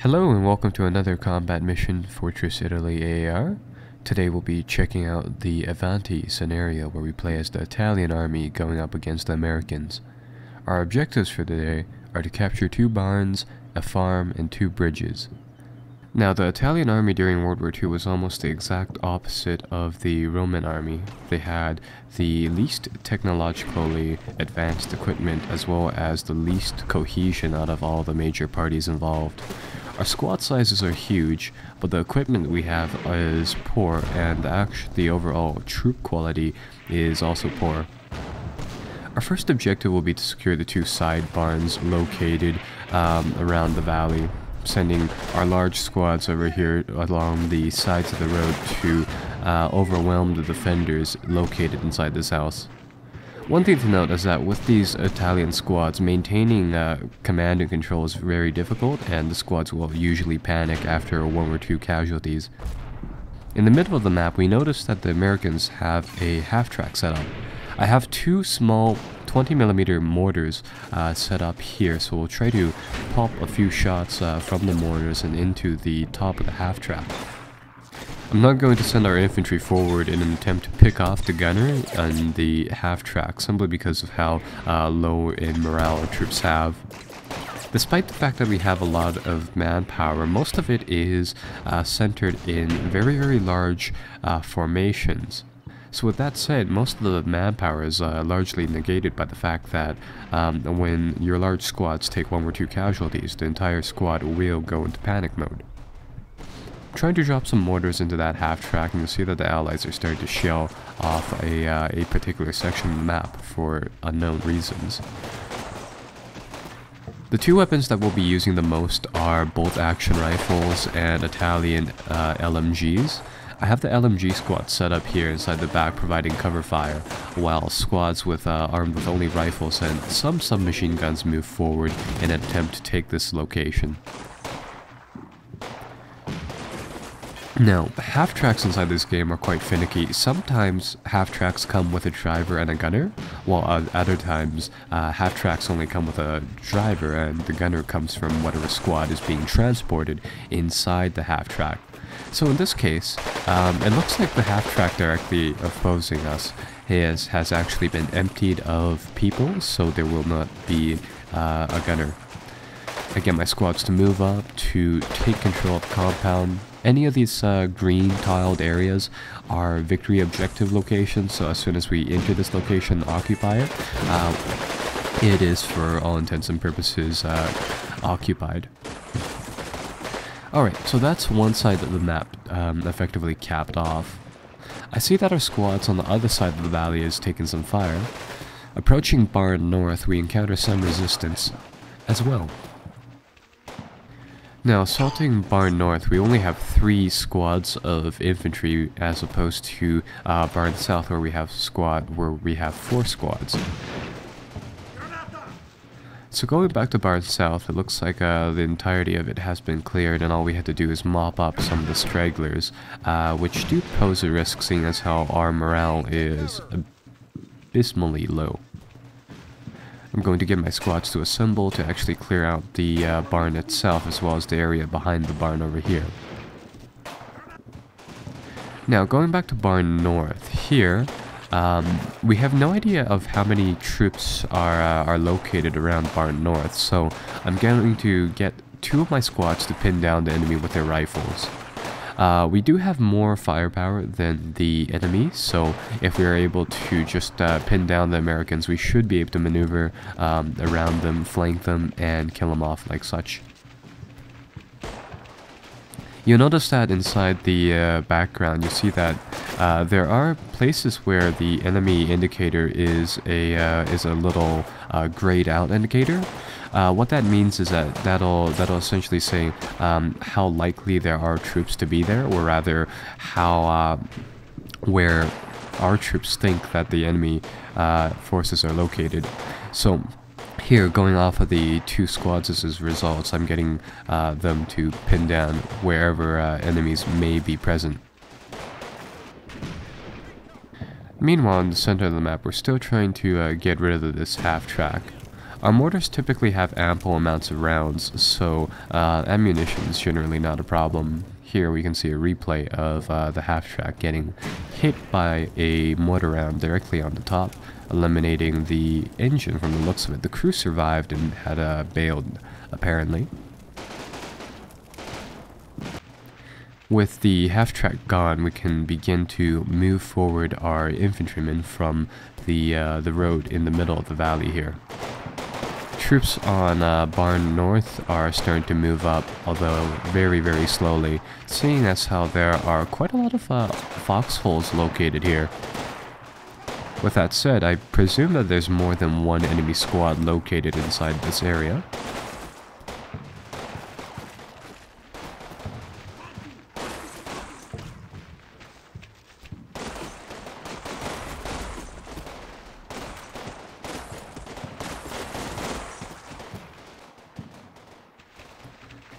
Hello and welcome to another combat mission, Fortress Italy AAR. Today we'll be checking out the Avanti scenario where we play as the Italian army going up against the Americans. Our objectives for today are to capture 2 barns, a farm, and 2 bridges. Now, the Italian army during World War II was almost the exact opposite of the Roman army. They had the least technologically advanced equipment as well as the least cohesion out of all the major parties involved. Our squad sizes are huge, but the equipment we have is poor, and the overall troop quality is also poor. Our first objective will be to secure the 2 side barns located around the valley, sending our large squads over here along the sides of the road to overwhelm the defenders located inside this house. One thing to note is that with these Italian squads, maintaining command and control is very difficult, and the squads will usually panic after 1 or 2 casualties. In the middle of the map, we notice that the Americans have a half-track set up. I have 2 small 20mm mortars set up here, so we'll try to pop a few shots from the mortars and into the top of the half-track. I'm not going to send our infantry forward in an attempt to pick off the gunner on the half-track, simply because of how low in morale our troops have. Despite the fact that we have a lot of manpower, most of it is centered in very large formations. So with that said, most of the manpower is largely negated by the fact that when your large squads take 1 or 2 casualties, the entire squad will go into panic mode. Trying to drop some mortars into that half-track, and you'll see that the allies are starting to shell off a particular section of the map for unknown reasons. The 2 weapons that we'll be using the most are bolt-action rifles and Italian LMGs. I have the LMG squad set up here inside the back providing cover fire, while squads armed with only rifles and some submachine guns move forward in an attempt to take this location. Now, half-tracks inside this game are quite finicky. Sometimes half-tracks come with a driver and a gunner, while at other times half-tracks only come with a driver and the gunner comes from whatever squad is being transported inside the half-track. So in this case, it looks like the half-track directly opposing us has actually been emptied of people, so there will not be a gunner. I get my squads to move up to take control of the compound. Any of these green tiled areas are victory objective locations, so as soon as we enter this location and occupy it, it is for all intents and purposes occupied. Alright, so that's one side of the map effectively capped off. I see that our squads on the other side of the valley is taking some fire. Approaching Barn North, we encounter some resistance as well. Now, assaulting Barn North, we only have 3 squads of infantry as opposed to Barn South where we have 4 squads. So going back to Barn South, it looks like the entirety of it has been cleared, and all we have to do is mop up some of the stragglers, which do pose a risk seeing as how our morale is abysmally low. I'm going to get my squads to assemble to actually clear out the barn itself as well as the area behind the barn over here. Now, going back to Barn North, here we have no idea of how many troops are located around Barn North, so I'm going to get 2 of my squads to pin down the enemy with their rifles. We do have more firepower than the enemy, so if we are able to just pin down the Americans, we should be able to maneuver around them, flank them, and kill them off like such. You'll notice that inside the background, you see that there are places where the enemy indicator is a little grayed out indicator. What that means is that that'll essentially say how likely there are troops to be there, or rather how where our troops think that the enemy forces are located. So here, going off of the 2 squads as results, I'm getting them to pin down wherever enemies may be present. Meanwhile, in the center of the map, we're still trying to get rid of this half-track. Our mortars typically have ample amounts of rounds, so ammunition is generally not a problem. Here we can see a replay of the half-track getting hit by a mortar round directly on the top, eliminating the engine from the looks of it. The crew survived and had bailed, apparently. With the half-track gone, we can begin to move forward our infantrymen from the road in the middle of the valley here. Troops on Barn North are starting to move up, although very, very slowly, seeing as how there are quite a lot of foxholes located here. With that said, I presume that there's more than one enemy squad located inside this area.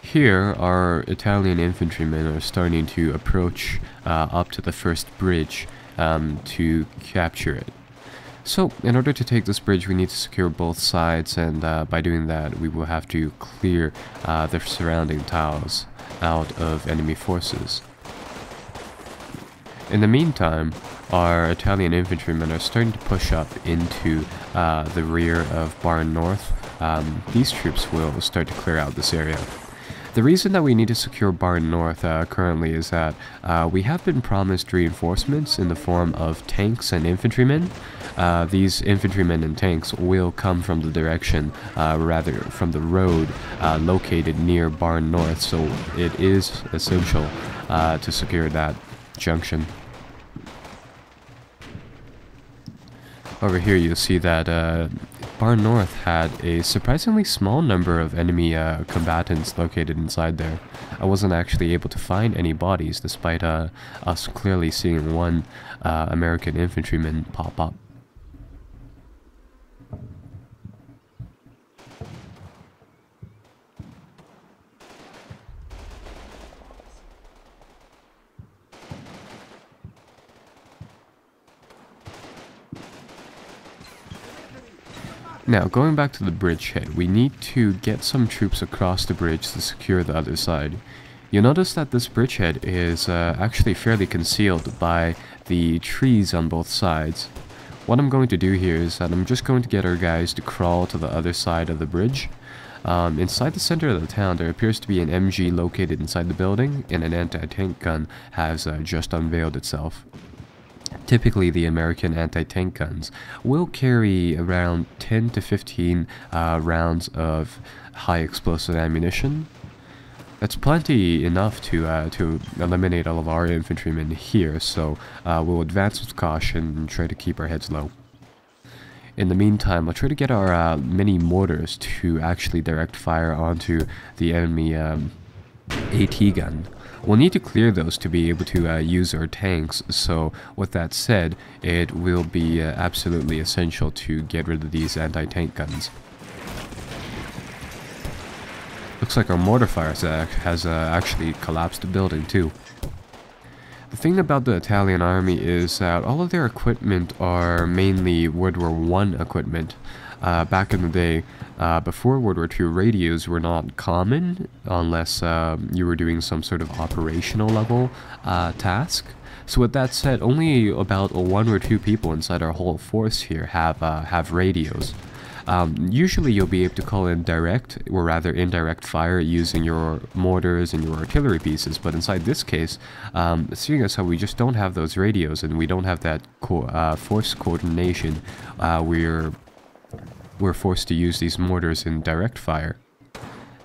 Here, our Italian infantrymen are starting to approach up to the first bridge to capture it. So, in order to take this bridge, we need to secure both sides, and by doing that, we will have to clear the surrounding tiles out of enemy forces. In the meantime, our Italian infantrymen are starting to push up into the rear of Barn North. These troops will start to clear out this area. The reason that we need to secure Barn North currently is that we have been promised reinforcements in the form of tanks and infantrymen. These infantrymen and tanks will come from the direction, rather from the road located near Barn North, so it is essential to secure that junction. Over here you'll see that Barn North had a surprisingly small number of enemy combatants located inside there. I wasn't actually able to find any bodies, despite us clearly seeing one American infantryman pop up. Now, going back to the bridgehead, we need to get some troops across the bridge to secure the other side. You'll notice that this bridgehead is actually fairly concealed by the trees on both sides. What I'm going to do here is that I'm just going to get our guys to crawl to the other side of the bridge. Inside the center of the town, there appears to be an MG located inside the building, and an anti-tank gun has just unveiled itself. Typically, the American anti-tank guns will carry around 10 to 15 rounds of high explosive ammunition. That's plenty enough to eliminate all of our infantrymen here, so we'll advance with caution and try to keep our heads low. In the meantime, I'll try to get our mini mortars to actually direct fire onto the enemy AT gun. We'll need to clear those to be able to use our tanks, so with that said, it will be absolutely essential to get rid of these anti-tank guns. Looks like our mortar fire has actually collapsed the building too. The thing about the Italian army is that all of their equipment are mainly World War I equipment. Back in the day, before World War II, radios were not common unless you were doing some sort of operational level task. So with that said, only about 1 or 2 people inside our whole force here have radios. Usually you'll be able to call in direct, or rather indirect fire using your mortars and your artillery pieces, but inside this case, seeing as how we just don't have those radios and we don't have that force coordination, we're forced to use these mortars in direct fire.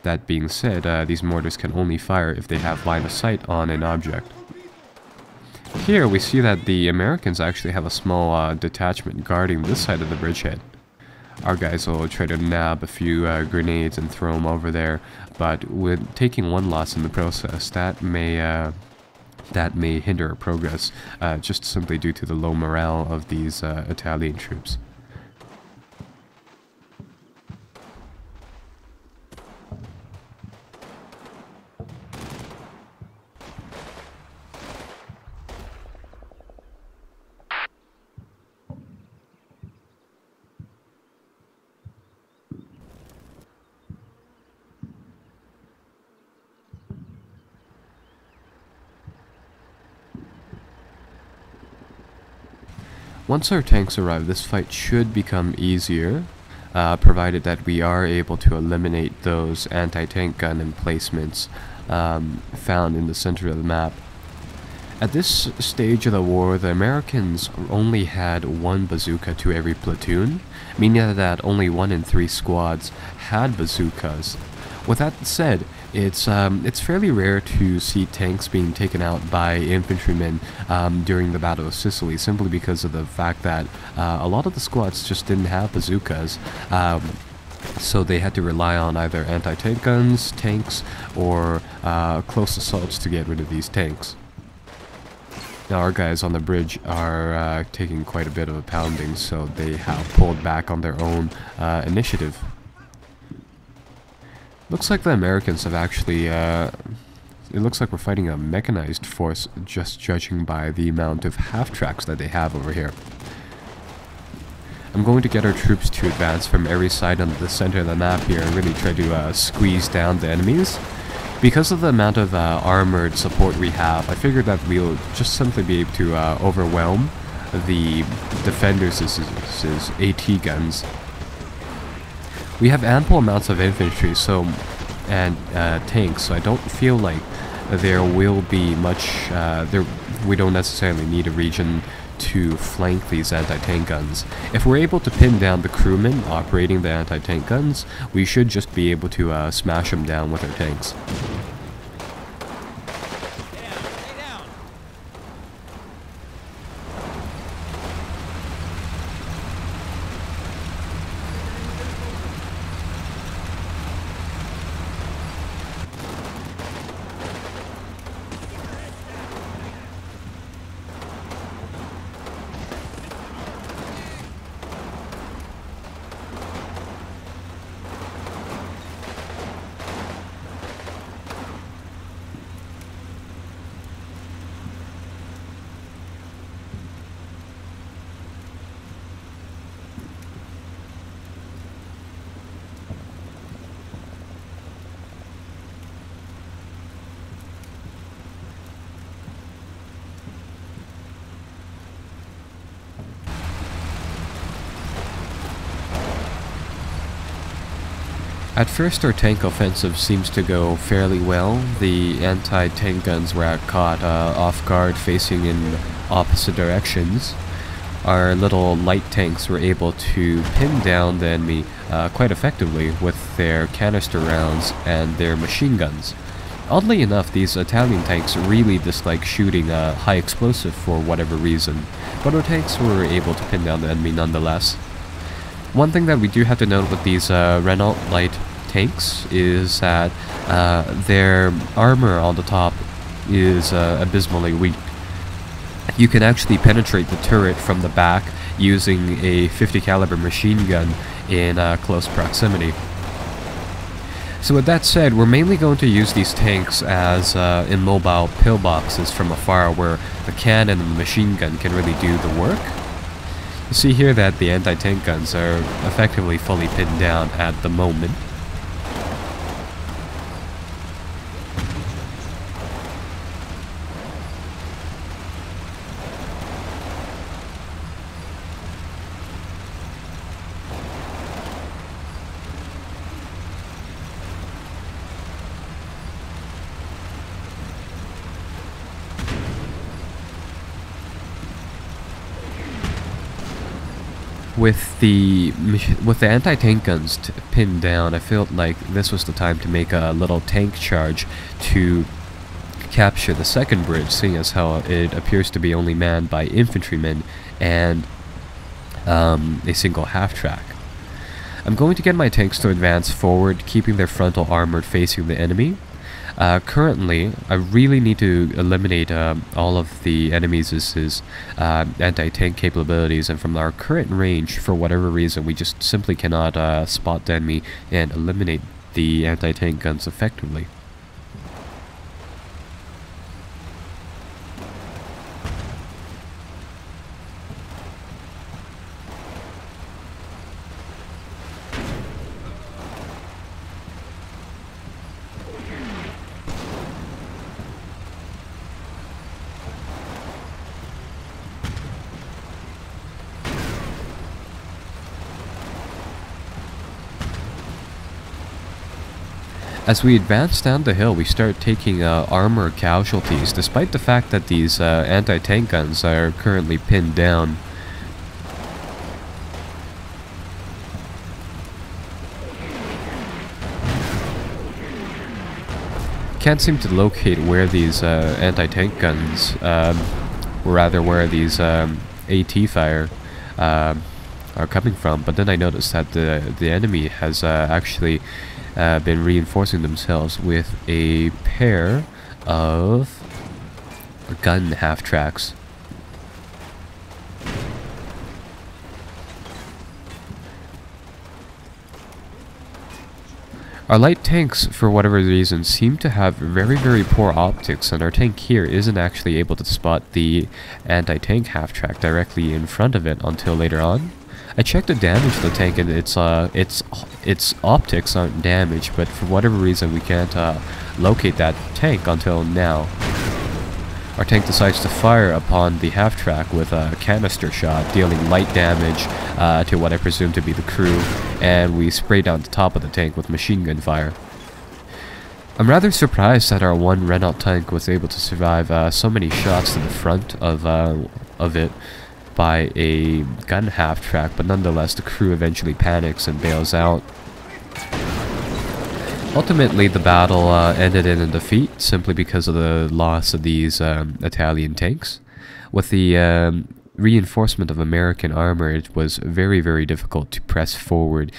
That being said, these mortars can only fire if they have line of sight on an object. Here we see that the Americans actually have a small detachment guarding this side of the bridgehead. Our guys will try to nab a few grenades and throw them over there, but with taking one loss in the process, that may hinder our progress, just simply due to the low morale of these Italian troops. Once our tanks arrive, this fight should become easier, provided that we are able to eliminate those anti-tank gun emplacements found in the center of the map. At this stage of the war, the Americans only had one bazooka to every platoon, meaning that only 1 in 3 squads had bazookas. With that said, it's fairly rare to see tanks being taken out by infantrymen during the Battle of Sicily, simply because of the fact that a lot of the squads just didn't have bazookas. So they had to rely on either anti-tank guns, tanks, or close assaults to get rid of these tanks. Now our guys on the bridge are taking quite a bit of a pounding, so they have pulled back on their own initiative. Looks like the Americans have actually, it looks like we're fighting a mechanized force, just judging by the amount of half-tracks that they have over here. I'm going to get our troops to advance from every side on the center of the map here and really try to squeeze down the enemies. Because of the amount of armored support we have, I figured that we'll just simply be able to overwhelm the defenders' AT guns. We have ample amounts of infantry and tanks, so I don't feel like there will be much, we don't necessarily need a region to flank these anti-tank guns. If we're able to pin down the crewmen operating the anti-tank guns, we should just be able to smash them down with our tanks. At first, our tank offensive seems to go fairly well. The anti-tank guns were caught off guard, facing in opposite directions. Our little light tanks were able to pin down the enemy quite effectively with their canister rounds and their machine guns. Oddly enough, these Italian tanks really dislike shooting high explosive for whatever reason, but our tanks were able to pin down the enemy nonetheless. One thing that we do have to note with these Renault light tanks is that their armor on the top is abysmally weak. You can actually penetrate the turret from the back using a 50 caliber machine gun in close proximity. So with that said, we're mainly going to use these tanks as immobile pillboxes from afar, where the cannon and the machine gun can really do the work. You see here that the anti-tank guns are effectively fully pinned down at the moment. With the anti-tank guns pinned down, I felt like this was the time to make a little tank charge to capture the second bridge, seeing as how it appears to be only manned by infantrymen and a single half-track. I'm going to get my tanks to advance forward, keeping their frontal armor facing the enemy. Currently, I really need to eliminate all of the enemies' anti-tank capabilities, and from our current range, for whatever reason, we just simply cannot spot the enemy and eliminate the anti-tank guns effectively. As we advance down the hill, we start taking armor casualties, despite the fact that these anti-tank guns are currently pinned down. Can't seem to locate where these anti-tank guns, or rather where these AT fire are coming from, but then I noticed that the enemy has actually been reinforcing themselves with a pair of gun half-tracks. Our light tanks, for whatever reason, seem to have very poor optics, and our tank here isn't actually able to spot the anti-tank half-track directly in front of it until later on. I checked the damage to the tank, and its optics aren't damaged, but for whatever reason we can't locate that tank until now. Our tank decides to fire upon the half-track with a canister shot, dealing light damage to what I presume to be the crew, and we spray down the top of the tank with machine gun fire. I'm rather surprised that our one Renault tank was able to survive so many shots to the front of it by a gun half-track, but nonetheless the crew eventually panics and bails out. Ultimately, the battle ended in a defeat simply because of the loss of these Italian tanks. With the reinforcement of American armor, it was very difficult to press forward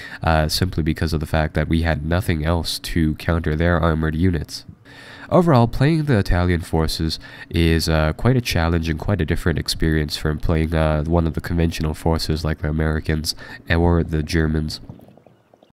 simply because of the fact that we had nothing else to counter their armored units. Overall, playing the Italian forces is quite a challenge and quite a different experience from playing one of the conventional forces like the Americans or the Germans.